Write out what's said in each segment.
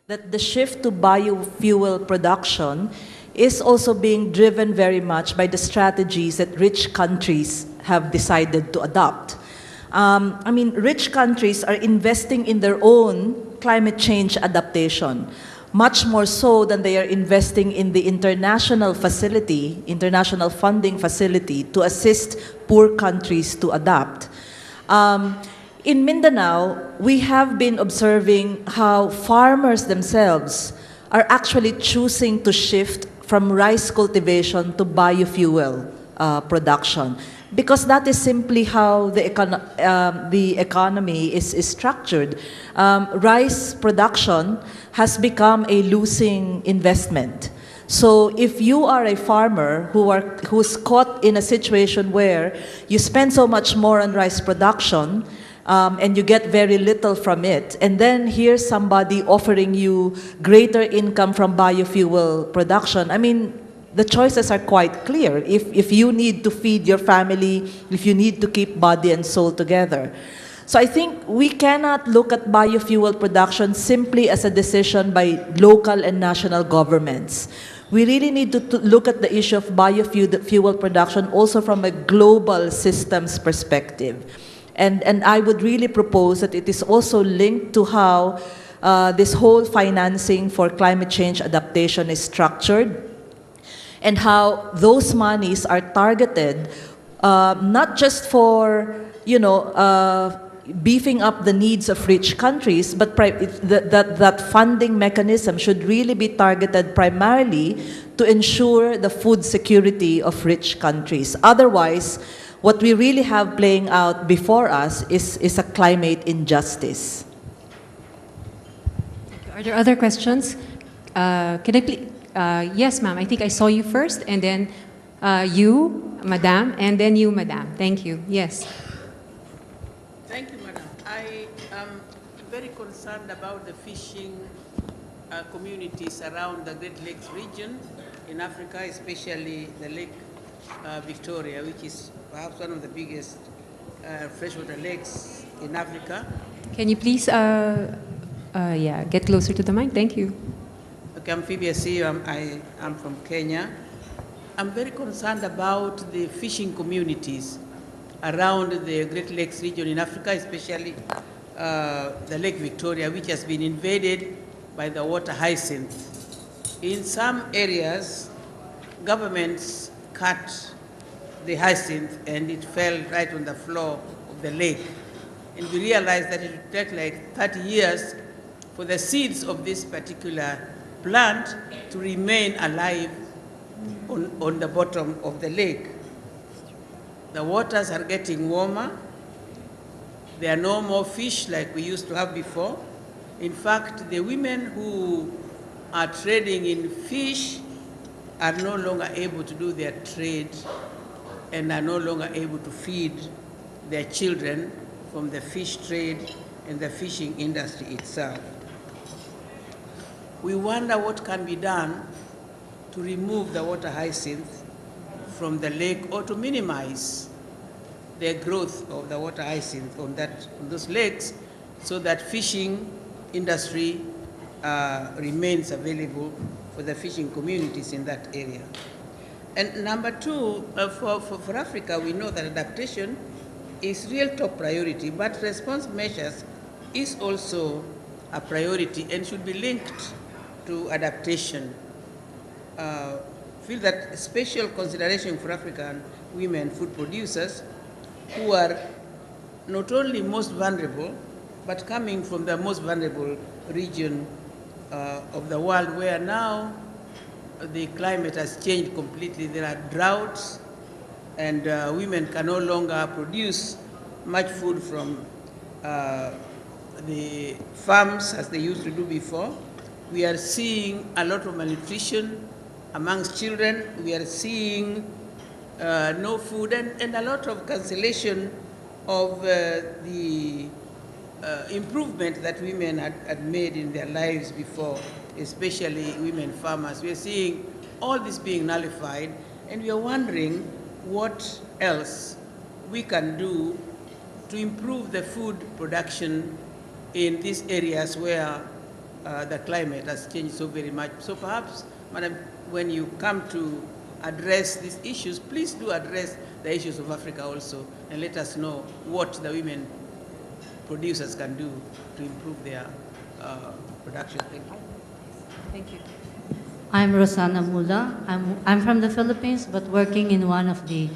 that the shift to biofuel production is also being driven very much by the strategies that rich countries have decided to adopt. I mean, rich countries are investing in their own climate change adaptation, much more so than they are investing in the international facility, international funding facility to assist poor countries to adapt. In Mindanao, we have been observing how farmers themselves are actually choosing to shift from rice cultivation to biofuel production, because that is simply how the economy is structured. Rice production has become a losing investment. So if you are a farmer who's caught in a situation where you spend so much more on rice production, and you get very little from it, and then here's somebody offering you greater income from biofuel production, I mean, the choices are quite clear. If you need to feed your family, if you need to keep body and soul together. So I think we cannot look at biofuel production simply as a decision by local and national governments. We really need to look at the issue of biofuel production also from a global systems perspective. And I would really propose that it is also linked to how this whole financing for climate change adaptation is structured, and how those monies are targeted not just for, beefing up the needs of rich countries, but that funding mechanism should really be targeted primarily to ensure the food security of rich countries. Otherwise, what we really have playing out before us is a climate injustice. Are there other questions? Can I please? Yes, ma'am. I think I saw you first, and then you, madam, and then you, madam. Thank you. Yes. Thank you, madam. I am very concerned about the fishing communities around the Great Lakes region in Africa, especially the Lake Victoria, which is perhaps one of the biggest freshwater lakes in Africa. Can you please, get closer to the mic? Thank you. Okay, I'm Phoebe Asiyo. I'm from Kenya. I'm very concerned about the fishing communities around the Great Lakes region in Africa, especially the Lake Victoria, which has been invaded by the water hyacinth. In some areas, governments cut the hyacinth and it fell right on the floor of the lake. And we realized that it would take like 30 years for the seeds of this particular plant to remain alive on the bottom of the lake. The waters are getting warmer. There are no more fish like we used to have before. In fact, the women who are trading in fish are no longer able to do their trade and are no longer able to feed their children from the fish trade and the fishing industry itself. We wonder what can be done to remove the water hyacinth from the lake or to minimize the growth of the water hyacinth on those lakes so that fishing industry remains available for the fishing communities in that area. And number two, for Africa, we know that adaptation is real top priority, but response measures is also a priority and should be linked to adaptation. Feel that special consideration for African women food producers who are not only most vulnerable, but coming from the most vulnerable region of the world, where now the climate has changed completely. There are droughts, and women can no longer produce much food from the farms as they used to do before. We are seeing a lot of malnutrition amongst children. We are seeing no food and a lot of cancellation of the improvement that women had made in their lives before, especially women farmers. We are seeing all this being nullified, and we are wondering what else we can do to improve the food production in these areas where the climate has changed so very much. So perhaps, Madam, when you come to address these issues, please do address the issues of Africa also, and let us know what the women producers can do to improve their production. Thank you. Thank you. I'm Rosana Mula. I'm from the Philippines, but working in one of the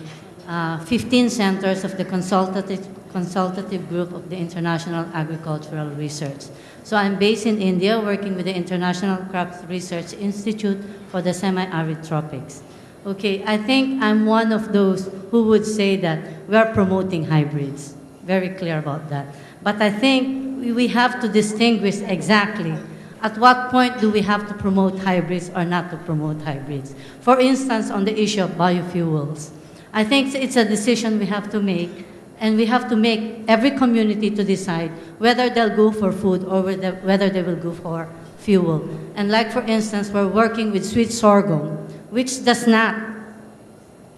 15 centers of the consultative group of the International Agricultural Research. So I'm based in India, working with the International Crops Research Institute for the semi-arid tropics. Okay, I think I'm one of those who would say that we are promoting hybrids. Very clear about that. But I think we have to distinguish exactly at what point do we have to promote hybrids or not to promote hybrids. For instance, on the issue of biofuels, I think it's a decision we have to make, and we have to make every community to decide whether they'll go for food or whether they will go for fuel. And like, for instance, we're working with sweet sorghum, which does not,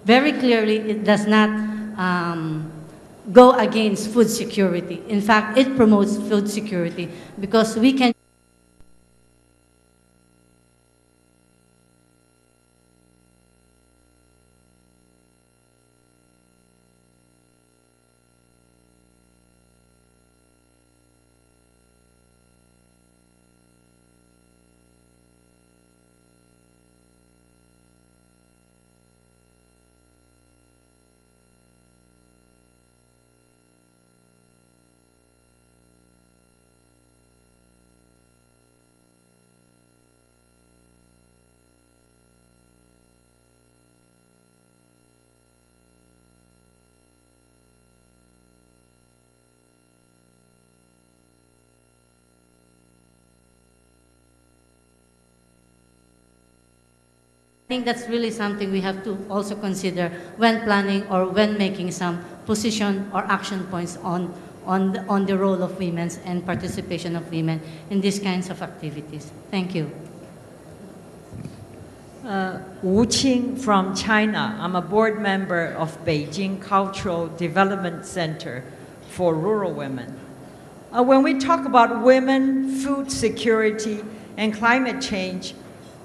very clearly, it does not go against food security. In fact, it promotes food security because we can I think that's really something we have to also consider when planning or when making some position or action points on the role of women and participation of women in these kinds of activities. Thank you. Wu Qing from China. I'm a board member of Beijing Cultural Development Center for Rural Women. When we talk about women, food security, and climate change,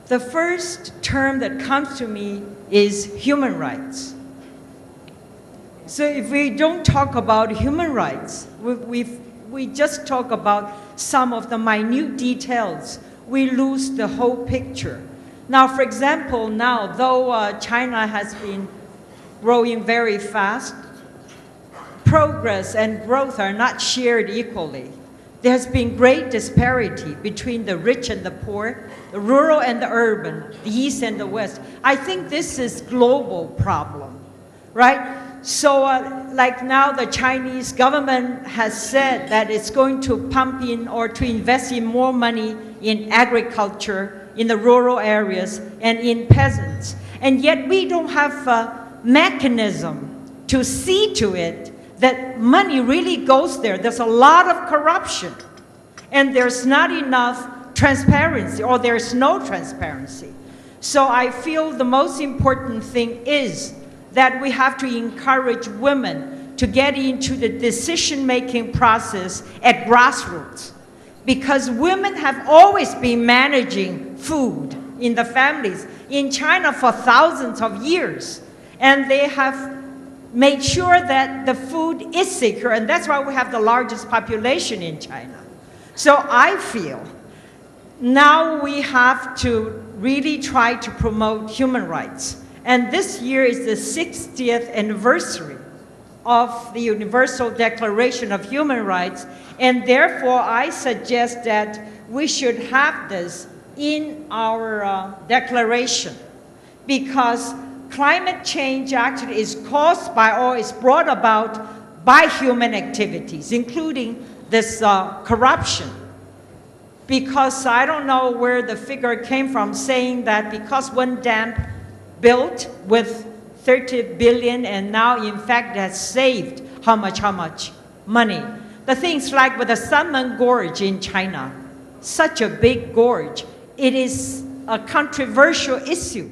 the first term that comes to me is human rights. So if we don't talk about human rights, we just talk about some of the minute details, we lose the whole picture. Now, for example, now, though China has been growing very fast, progress and growth are not shared equally. There has been great disparity between the rich and the poor, the rural and the urban, the east and the west. I think this is a global problem, right? So like now the Chinese government has said that it's going to pump in or to invest in more money in agriculture, in the rural areas, and in peasants. And yet we don't have a mechanism to see to it that money really goes there. There's a lot of corruption, and there's not enough transparency, or there's no transparency. So I feel the most important thing is that we have to encourage women to get into the decision-making process at grassroots, because women have always been managing food in the families in China for thousands of years, and they have made sure that the food is secure, and that's why we have the largest population in China. So I feel now we have to really try to promote human rights. And this year is the 60th anniversary of the Universal Declaration of Human Rights, and therefore I suggest that we should have this in our declaration, because climate change actually is caused by or is brought about by human activities, including this corruption. Because I don't know where the figure came from saying that because one dam built with 30 billion and now in fact has saved how much money. The things like with the Salmon Gorge in China, such a big gorge, it is a controversial issue.